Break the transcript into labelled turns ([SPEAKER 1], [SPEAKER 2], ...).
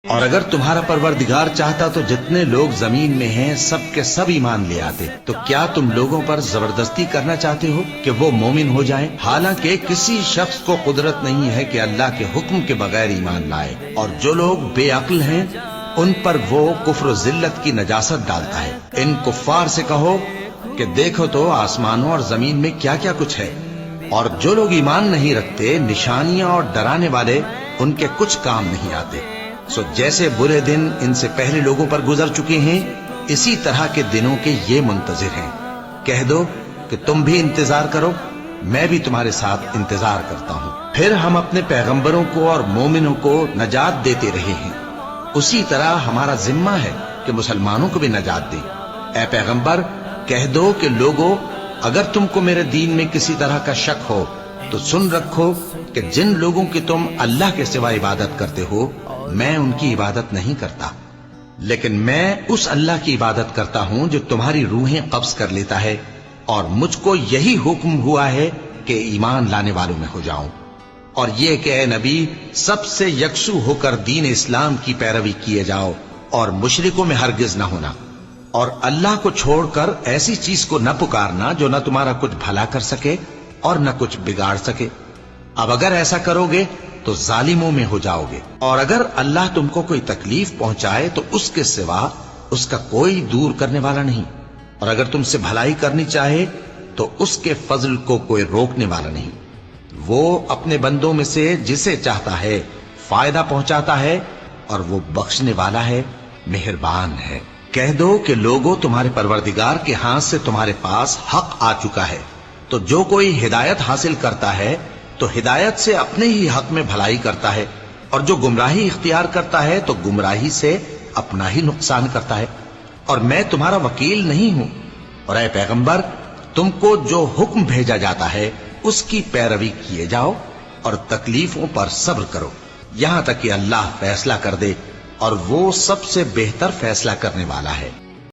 [SPEAKER 1] اور اگر تمہارا پروردگار چاہتا تو جتنے لوگ زمین میں ہیں سب کے سب ایمان لے آتے. تو کیا تم لوگوں پر زبردستی کرنا چاہتے ہو کہ وہ مومن ہو جائیں؟ حالانکہ کسی شخص کو قدرت نہیں ہے کہ اللہ کے حکم کے بغیر ایمان لائے. اور جو لوگ بے عقل ہیں ان پر وہ کفر و ذلت کی نجاست ڈالتا ہے. ان کفار سے کہو کہ دیکھو تو آسمانوں اور زمین میں کیا کیا کچھ ہے، اور جو لوگ ایمان نہیں رکھتے نشانیاں اور ڈرانے والے ان کے کچھ کام نہیں آتے. سو جیسے برے دن ان سے پہلے لوگوں پر گزر چکے ہیں اسی طرح کے دنوں کے یہ منتظر ہیں. کہہ دو کہ تم بھی انتظار کرو، میں بھی تمہارے ساتھ انتظار کرتا ہوں. پھر ہم اپنے پیغمبروں کو اور مومنوں کو نجات دیتے رہے ہیں، اسی طرح ہمارا ذمہ ہے کہ مسلمانوں کو بھی نجات دیں. اے پیغمبر کہہ دو کہ لوگو اگر تم کو میرے دین میں کسی طرح کا شک ہو تو سن رکھو کہ جن لوگوں کی تم اللہ کے سوا عبادت کرتے ہو میں ان کی عبادت نہیں کرتا، لیکن میں اس اللہ کی عبادت کرتا ہوں جو تمہاری روحیں قبض کر لیتا ہے، اور مجھ کو یہی حکم ہوا ہے کہ ایمان لانے والوں میں ہو جاؤں. اور یہ کہ اے نبی سب سے یکسو ہو کر دین اسلام کی پیروی کیے جاؤ اور مشرکوں میں ہرگز نہ ہونا، اور اللہ کو چھوڑ کر ایسی چیز کو نہ پکارنا جو نہ تمہارا کچھ بھلا کر سکے اور نہ کچھ بگاڑ سکے. اب اگر ایسا کرو گے تو ظالموں میں ہو جاؤ گے. اور اگر اللہ تم کو کوئی تکلیف پہنچائے تو اس کے سوا اس کا کوئی دور کرنے والا نہیں، اور اگر تم سے بھلائی کرنی چاہے تو اس کے فضل کو کوئی روکنے والا نہیں. وہ اپنے بندوں میں سے جسے چاہتا ہے فائدہ پہنچاتا ہے، اور وہ بخشنے والا ہے، مہربان ہے. کہہ دو کہ لوگوں تمہارے پروردگار کے ہاتھ سے تمہارے پاس حق آ چکا ہے، تو جو کوئی ہدایت حاصل کرتا ہے تو ہدایت سے اپنے ہی حق میں بھلائی کرتا ہے، اور جو گمراہی اختیار کرتا ہے تو گمراہی سے اپنا ہی نقصان کرتا ہے. اور میں تمہارا وکیل نہیں ہوں. اور اے پیغمبر تم کو جو حکم بھیجا جاتا ہے اس کی پیروی کیے جاؤ اور تکلیفوں پر صبر کرو یہاں تک کہ اللہ فیصلہ کر دے، اور وہ سب سے بہتر فیصلہ کرنے والا ہے.